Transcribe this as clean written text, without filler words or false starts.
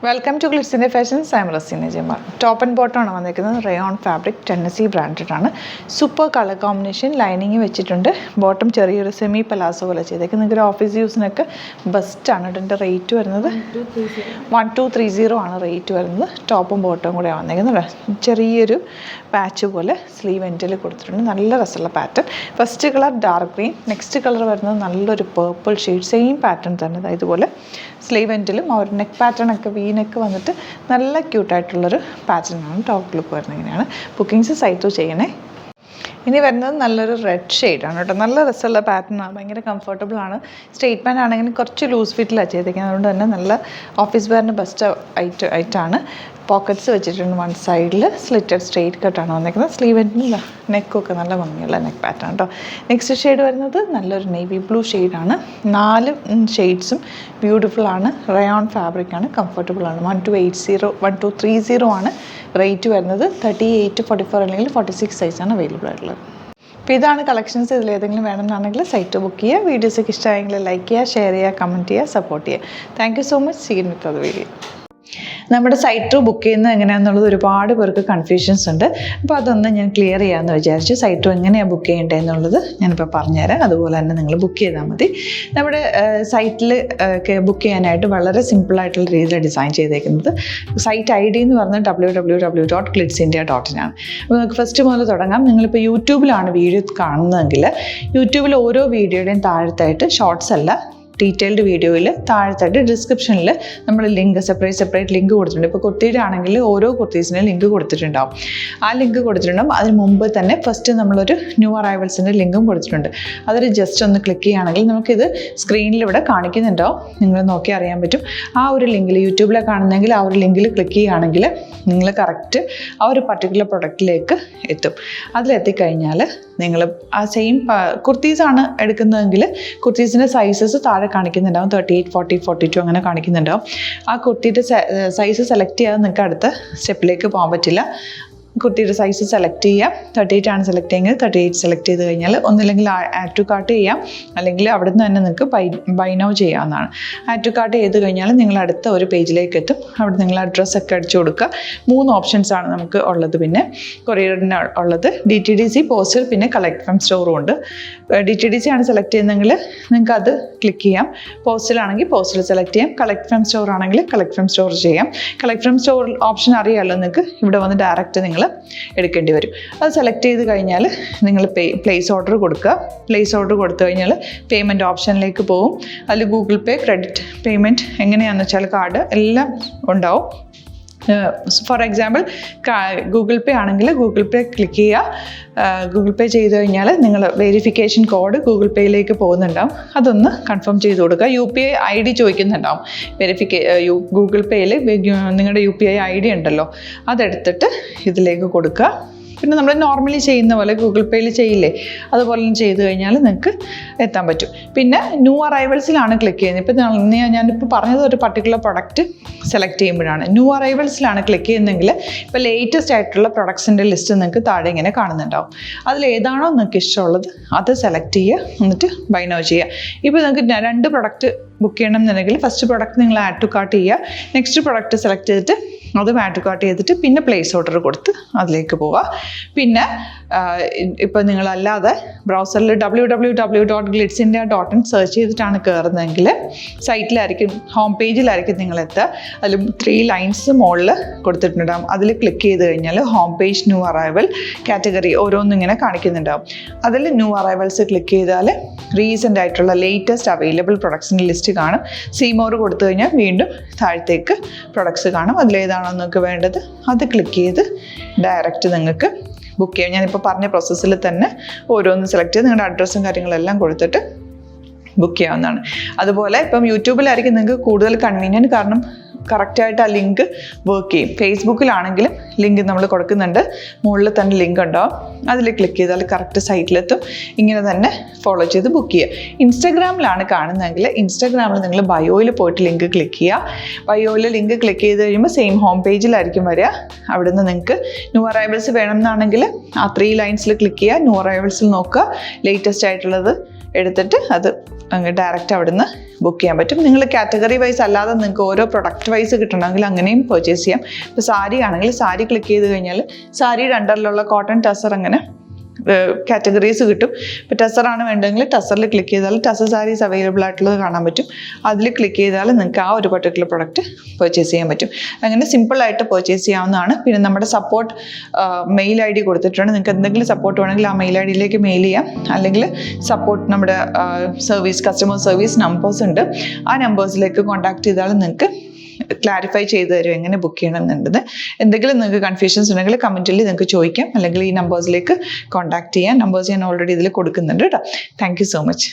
Welcome to ഗ്ലിറ്റ്സിൻ്റെ fashions. I am Raseena Jamal. Top and bottom ആണ് വന്നിരിക്കുന്നത്. റയോൺ ഫാബ്രിക്, ടെന്നസി ബ്രാൻഡഡ് ആണ്. സൂപ്പർ കളർ കോമ്പിനേഷൻ, ലൈനിങ് വെച്ചിട്ടുണ്ട്. Bottom ചെറിയൊരു സെമി പലാസോ പോലെ ചെയ്തേക്കുന്നത്. നിങ്ങൾക്ക് ഓഫീസ് യൂസിനൊക്കെ ബെസ്റ്റാണ്. ഇതിൻ്റെ റേറ്റ് വരുന്നത് 1230 ആണ് റേറ്റ് വരുന്നത്. ടോപ്പും ബോട്ടവും കൂടെ വന്നിരിക്കുന്നത്. ചെറിയൊരു പാച്ച് പോലെ സ്ലീവ് എൻഡിൽ കൊടുത്തിട്ടുണ്ട്. നല്ല രസമുള്ള pattern. First colour dark green, next colour വരുന്നത് നല്ലൊരു പേർപ്പിൾ ഷെയ്ഡ്. സെയിം പാറ്റേൺ തന്നെ ഇതുപോലെ സ്ലീവ് എൻഡിലും ആ ഒരു നെക്ക് പാറ്റേൺ ഒക്കെ വീനൊക്കെ വന്നിട്ട് നല്ല ക്യൂട്ടായിട്ടുള്ളൊരു പാറ്റേണാണ്. ടോപ്പ് ലുക്ക് വരുന്നത് ഇങ്ങനെയാണ്. ബുക്കിങ്സ് സൈറ്റ് ചെയ്യണേ. ഇനി വരുന്നത് നല്ലൊരു റെഡ് ഷെയ്ഡാണ് കേട്ടോ. നല്ല രസമുള്ള പാറ്റേണാണ്, ഭയങ്കര കംഫർട്ടബിൾ ആണ്. സ്ട്രെയിറ്റ് പാൻ്റ് ആണെങ്കിൽ കുറച്ച് ലൂസ് ഫിറ്റിലാണ് ചെയ്തിരിക്കുന്നത്. അതുകൊണ്ട് തന്നെ നല്ല ഓഫീസ് വെയറിന് ബെസ്റ്റ് ഐറ്റാണ്. പോക്കറ്റ്സ് വെച്ചിട്ടുണ്ട്. വൺ സൈഡിൽ സ്ലിറ്റഡ് സ്ട്രെയിറ്റ് കട്ടാണ് വന്നിരിക്കുന്നത്. സ്ലീവിൻ്റെ നെക്കൊക്കെ നല്ല ഭംഗിയുള്ള നെക്ക് പാറ്റേൺ കേട്ടോ. നെക്സ്റ്റ് ഷെയ്ഡ് വരുന്നത് നല്ലൊരു നേവി ബ്ലൂ ഷെയ്ഡാണ്. 4 ഷെയ്ഡ്സും ബ്യൂട്ടിഫുൾ ആണ്. റയോൺ ഫാബ്രിക് ആണ്, കംഫർട്ടബിൾ ആണ്. 1230 ആണ് റേറ്റ് വരുന്നത്. 38, 44 അല്ലെങ്കിൽ 46 സൈസാണ് അവൈലബിൾ ആയിട്ടുള്ളത്. അപ്പോൾ ഇതാണ് കളക്ഷൻസ്. ഇതിലേതെങ്കിലും വേണമെന്നാണെങ്കിൽ സൈറ്റ് ബുക്ക് ചെയ്യുക. വീഡിയോസൊക്കെ ഇഷ്ടമായെങ്കിൽ ലൈക്ക് ചെയ്യുക, ഷെയർ ചെയ്യുക, കമൻറ്റ് ചെയ്യുക, സപ്പോർട്ട് ചെയ്യുക. Thank you so much. Seen with അത് വീഡിയോ. നമ്മുടെ സൈറ്റ് ബുക്ക് ചെയ്യുന്നത് എങ്ങനെയാണെന്നുള്ളത് ഒരുപാട് പേർക്ക് കൺഫ്യൂഷൻസ് ഉണ്ട്. അപ്പോൾ അതൊന്ന് ഞാൻ ക്ലിയർ ചെയ്യാമെന്ന് വിചാരിച്ചു. സൈറ്റ് എങ്ങനെയാണ് ബുക്ക് ചെയ്യേണ്ടതെന്നുള്ളത് ഞാനിപ്പോൾ പറഞ്ഞുതരാം. അതുപോലെ തന്നെ നിങ്ങൾ ബുക്ക് ചെയ്താൽ മതി. നമ്മുടെ സൈറ്റിൽ ബുക്ക് ചെയ്യാനായിട്ട് വളരെ സിമ്പിളായിട്ടുള്ള രീതിയിൽ ഡിസൈൻ ചെയ്തേക്കുന്നത്. സൈറ്റ് ID എന്ന് പറഞ്ഞാൽ www.glitzindia.in ആണ്. അപ്പോൾ നമുക്ക് ഫസ്റ്റ് മുതൽ തുടങ്ങാം. നിങ്ങളിപ്പോൾ യൂട്യൂബിലാണ് വീഡിയോ കാണുന്നതെങ്കിൽ യൂട്യൂബിൽ ഓരോ വീഡിയോയുടെയും താഴത്തായിട്ട് ഷോർട്സ് അല്ല, ഡീറ്റെയിൽഡ് വീഡിയോയിൽ താഴത്തായിട്ട് ഡിസ്ക്രിപ്ഷനിൽ നമ്മൾ ലിങ്ക് സെപ്പറേറ്റ് ലിങ്ക് കൊടുത്തിട്ടുണ്ട്. ഇപ്പോൾ കുർത്തിയുടെ ആണെങ്കിൽ ഓരോ കുർത്തീസിനും ലിങ്ക് കൊടുത്തിട്ടുണ്ടാവും. ആ ലിങ്ക് കൊടുത്തിട്ടുണ്ടാവും. അതിന് മുമ്പ് തന്നെ ഫസ്റ്റ് നമ്മളൊരു ന്യൂ അറൈവൽസിൻ്റെ ലിങ്കും കൊടുത്തിട്ടുണ്ട്. അതൊരു ജസ്റ്റ് ഒന്ന് ക്ലിക്ക് ചെയ്യുകയാണെങ്കിൽ നമുക്കിത് സ്ക്രീനിൽ ഇവിടെ കാണിക്കുന്നുണ്ടാവും. നിങ്ങൾ നോക്കി അറിയാൻ പറ്റും. ആ ഒരു ലിങ്കിൽ യൂട്യൂബിലെ കാണുന്നെങ്കിൽ ആ ഒരു ലിങ്കിൽ ക്ലിക്ക് ചെയ്യുകയാണെങ്കിൽ നിങ്ങൾ കറക്റ്റ് ആ ഒരു പർട്ടിക്കുലർ പ്രൊഡക്റ്റിലേക്ക് എത്തും. അതിലെത്തിക്കഴിഞ്ഞാൽ നിങ്ങൾ ആ സെയിം കുർത്തീസാണ് എടുക്കുന്നതെങ്കിൽ കുർത്തീസിൻ്റെ സൈസസ് താഴെ കാണിക്കുന്നുണ്ടാവും. 38, 40, 42 അങ്ങനെ കാണിക്കുന്നുണ്ടാവും. ആ കുർത്തിയുടെ സൈസ് സെലക്ട് ചെയ്യാതെ നിങ്ങൾക്ക് അടുത്ത സ്റ്റെപ്പിലേക്ക് പോകാൻ പറ്റില്ല. കുർത്തിയുടെ സൈസ് സെലക്ട് ചെയ്യാം. 38 ആണ് സെലക്ട് ചെയ്യുന്നത്. 38 സെലക്ട് ചെയ്ത് കഴിഞ്ഞാൽ ഒന്നില്ലെങ്കിൽ ആഡ് ടു കാർട്ട് ചെയ്യാം, അല്ലെങ്കിൽ അവിടെ നിന്ന് തന്നെ നിങ്ങൾക്ക് ബൈ നൗ ചെയ്യാവുന്നതാണ്. ആഡ് ടു കാർട്ട് ചെയ്ത് കഴിഞ്ഞാൽ നിങ്ങൾ അടുത്ത ഒരു പേജിലേക്ക് എത്തും. അവിടെ നിങ്ങൾ അഡ്രസ്സൊക്കെ അടിച്ചു കൊടുക്കുക. 3 ഓപ്ഷൻസാണ് നമുക്ക് ഉള്ളത്. പിന്നെ കൊറിയറിന് ഉള്ളത് DTDC, പോസ്റ്റൽ, പിന്നെ കളക്ട് ഫ്രം സ്റ്റോറും ഉണ്ട്. DTDC ആണ് സെലക്ട് ചെയ്യുന്നതെങ്കിൽ നിങ്ങൾക്ക് അത് ക്ലിക്ക് ചെയ്യാം. പോസ്റ്റലാണെങ്കിൽ പോസ്റ്റൽ സെലക്ട് ചെയ്യാം. കളക്ട് ഫ്രം സ്റ്റോർ ആണെങ്കിൽ കളക്ട് ഫ്രം സ്റ്റോർ ചെയ്യാം. കളക്ട് ഫ്രം സ്റ്റോർ ഓപ്ഷൻ അറിയാമല്ലോ നിങ്ങൾക്ക്. ഇവിടെ വന്ന് ഡയറക്റ്റ് നിങ്ങൾ എടുക്കേണ്ടി വരും. അത് സെലക്ട് ചെയ്ത് കഴിഞ്ഞാൽ നിങ്ങൾ പ്ലേസ് ഓർഡർ കൊടുക്കുക. പ്ലേസ് ഓർഡർ കൊടുത്തു കഴിഞ്ഞാൽ പേയ്മെൻറ്റ് ഓപ്ഷനിലേക്ക് പോകും. അതിൽ ഗൂഗിൾ പേ, ക്രെഡിറ്റ് പേയ്മെൻറ്റ് എങ്ങനെയാണെന്ന് വെച്ചാൽ കാർഡ് എല്ലാം ഉണ്ടാവും. ഫോർ എക്സാമ്പിൾ ഗൂഗിൾ പേ ആണെങ്കിൽ ഗൂഗിൾ പേ ക്ലിക്ക് ചെയ്യുക. ഗൂഗിൾ പേ ചെയ്ത് കഴിഞ്ഞാൽ നിങ്ങൾ വെരിഫിക്കേഷൻ കോഡ് ഗൂഗിൾ പേയിലേക്ക് പോകുന്നുണ്ടാവും. അതൊന്ന് കൺഫേം ചെയ്ത് കൊടുക്കുക. UPI ID ചോദിക്കുന്നുണ്ടാവും. ഗൂഗിൾ പേയിൽ നിങ്ങളുടെ UPI ID ഉണ്ടല്ലോ, അതെടുത്തിട്ട് ഇതിലേക്ക് കൊടുക്കുക. പിന്നെ നമ്മൾ നോർമലി ചെയ്യുന്ന പോലെ ഗൂഗിൾ പേയിൽ ചെയ്യില്ലേ, അതുപോലെ ചെയ്ത് കഴിഞ്ഞാൽ നിങ്ങൾക്ക് എത്താൻ പറ്റും. പിന്നെ ന്യൂ അറൈവൽസിലാണ് ക്ലിക്ക് ചെയ്യുന്നത്. ഇപ്പോൾ ഞാനിപ്പോൾ പറഞ്ഞത് ഒരു പർട്ടിക്കുലർ പ്രൊഡക്റ്റ് സെലക്ട് ചെയ്യുമ്പോഴാണ്. ന്യൂ അറൈവൽസിലാണ് ക്ലിക്ക് ചെയ്യുന്നതെങ്കിൽ ഇപ്പോൾ ലേറ്റസ്റ്റ് ആയിട്ടുള്ള പ്രൊഡക്ട്സിൻ്റെ ലിസ്റ്റ് നിങ്ങൾക്ക് താഴെ ഇങ്ങനെ കാണുന്നുണ്ടാവും. അതിലേതാണോ നിങ്ങൾക്ക് ഇഷ്ടമുള്ളത് അത് സെലക്ട് ചെയ്യുക, എന്നിട്ട് ബൈ നൗ ചെയ്യുക. ഇപ്പോൾ നിങ്ങൾക്ക് 2 പ്രൊഡക്റ്റ് ബുക്ക് ചെയ്യണം എന്നുണ്ടെങ്കിൽ ഫസ്റ്റ് പ്രൊഡക്റ്റ് നിങ്ങൾ ആഡ് ടു കാർട്ട് ചെയ്യുക. നെക്സ്റ്റ് പ്രൊഡക്റ്റ് സെലക്ട് ചെയ്തിട്ട് അത് ആഡ് ടു കാർട്ട് ചെയ്തിട്ട് പിന്നെ പ്ലേസ് ഓർഡർ കൊടുത്ത് അതിലേക്ക് പോവുക. പിന്നെ ഇപ്പോൾ നിങ്ങളല്ലാതെ ബ്രൗസറിൽ www.glitzindia.in സെർച്ച് ചെയ്തിട്ടാണ് കയറുന്നതെങ്കിൽ സൈറ്റിലായിരിക്കും, ഹോം പേജിലായിരിക്കും നിങ്ങളെത്തുക. അതിൽ 3 ലൈൻസ് മുകളിൽ കൊടുത്തിട്ടുണ്ടാകും. അതിൽ ക്ലിക്ക് ചെയ്ത് കഴിഞ്ഞാൽ home page, new arrival, category ഓരോന്നും ഇങ്ങനെ കാണിക്കുന്നുണ്ടാവും. അതിൽ ന്യൂ അറൈവൽസ് ക്ലിക്ക് ചെയ്താൽ റീസെൻ്റ് ആയിട്ടുള്ള ലേറ്റസ്റ്റ് അവൈലബിൾ പ്രൊഡക്ട്സിൻ്റെ ലിസ്റ്റ് കാണും. സീമോർ കൊടുത്തു കഴിഞ്ഞാൽ വീണ്ടും താഴത്തേക്ക് പ്രൊഡക്ട്സ് കാണും. അതിലേതാണോ നിങ്ങൾക്ക് വേണ്ടത് അത് ക്ലിക്ക് ചെയ്ത് ഡയറക്റ്റ് നിങ്ങൾക്ക് ബുക്ക് ചെയ്യാം. ഞാനിപ്പോൾ പറഞ്ഞ പ്രോസസ്സിൽ തന്നെ ഓരോന്ന് സെലക്ട് ചെയ്ത് നിങ്ങളുടെ അഡ്രസ്സും കാര്യങ്ങളെല്ലാം കൊടുത്തിട്ട് ബുക്ക് ചെയ്യാവുന്നതാണ്. അതുപോലെ ഇപ്പം യൂട്യൂബിലായിരിക്കും നിങ്ങൾക്ക് കൂടുതൽ കൺവീനിയൻറ്റ്, കാരണം കറക്റ്റായിട്ട് ആ ലിങ്ക് വർക്ക് ചെയ്യും. ഫേസ്ബുക്കിലാണെങ്കിലും ലിങ്ക് നമ്മൾ കൊടുക്കുന്നുണ്ട്. മുകളിൽ തന്നെ ലിങ്ക് ഉണ്ടാവും. അതിൽ ക്ലിക്ക് ചെയ്താൽ കറക്റ്റ് സൈറ്റിലെത്തും. ഇങ്ങനെ തന്നെ ഫോളോ ചെയ്ത് ബുക്ക് ചെയ്യുക. ഇൻസ്റ്റാഗ്രാമിലാണ് കാണുന്നതെങ്കിൽ ഇൻസ്റ്റാഗ്രാമിൽ നിങ്ങൾ ബയോയിൽ പോയിട്ട് ലിങ്ക് ക്ലിക്ക് ചെയ്യുക. ബയോയിൽ ലിങ്ക് ക്ലിക്ക് ചെയ്ത് കഴിയുമ്പോൾ സെയിം ഹോം പേജിലായിരിക്കും വരിക. അവിടുന്ന് നിങ്ങൾക്ക് ന്യൂ അറൈവൽസ് വേണമെന്നാണെങ്കിൽ ആ 3 ലൈൻസിൽ ക്ലിക്ക് ചെയ്യുക. ന്യൂ അറൈവൽസിൽ നോക്കുക, ലേറ്റസ്റ്റ് ആയിട്ടുള്ളത് എടുത്തിട്ട് അത് അങ്ങ് ഡയറക്റ്റ് അവിടുന്ന് ബുക്ക് ചെയ്യാൻ പറ്റും. നിങ്ങൾ കാറ്റഗറി വൈസ് അല്ലാതെ നിങ്ങൾക്ക് ഓരോ പ്രൊഡക്റ്റ് വൈസ് കിട്ടണമെങ്കിൽ അങ്ങനെയും പർച്ചേസ് ചെയ്യാം. ഇപ്പോൾ സാരി ആണെങ്കിൽ സാരി ക്ലിക്ക് ചെയ്ത് കഴിഞ്ഞാൽ സാരിയുടെ അണ്ടറിലുള്ള കോട്ടൺ ടസർ അങ്ങനെ കാറ്റഗറീസ് കിട്ടും. ഇപ്പോൾ ടസറാണ് വേണ്ടതെങ്കിൽ ടസറിൽ ക്ലിക്ക് ചെയ്താൽ ടസർ സാരീസ് അവൈലബിൾ ആയിട്ടുള്ളത് കാണാൻ പറ്റും. അതിൽ ക്ലിക്ക് ചെയ്താൽ നിങ്ങൾക്ക് ആ ഒരു പർട്ടിക്കുലർ പ്രൊഡക്റ്റ് പർച്ചേസ് ചെയ്യാൻ പറ്റും. അങ്ങനെ സിമ്പിളായിട്ട് പർച്ചേസ് ചെയ്യാവുന്നതാണ്. പിന്നെ നമ്മുടെ സപ്പോർട്ട് മെയിൽ ID കൊടുത്തിട്ടുണ്ട്. നിങ്ങൾക്ക് എന്തെങ്കിലും സപ്പോർട്ട് വേണമെങ്കിൽ ആ മെയിൽ IDയിലേക്ക് മെയിൽ ചെയ്യാം. അല്ലെങ്കിൽ സപ്പോർട്ട് നമ്മുടെ കസ്റ്റമർ സർവീസ് നമ്പേഴ്സ് ഉണ്ട്. ആ നമ്പേഴ്സിലേക്ക് കോൺടാക്ട് ചെയ്താൽ നിങ്ങൾക്ക് ക്ലാരിഫൈ ചെയ്ത് തരും എങ്ങനെ ബുക്ക് ചെയ്യണം എന്നുള്ളത്. എന്തെങ്കിലും നിങ്ങൾക്ക് കൺഫ്യൂഷൻസ് ഉണ്ടെങ്കിൽ കമൻറ്റിൽ നിങ്ങൾക്ക് ചോദിക്കാം, അല്ലെങ്കിൽ ഈ നമ്പേഴ്സിലേക്ക് കോൺടാക്ട് ചെയ്യാം. നമ്പേഴ്സ് ഞാൻ ഓൾറെഡി ഇതിൽ കൊടുക്കുന്നുണ്ട് കേട്ടോ. Thank you so much.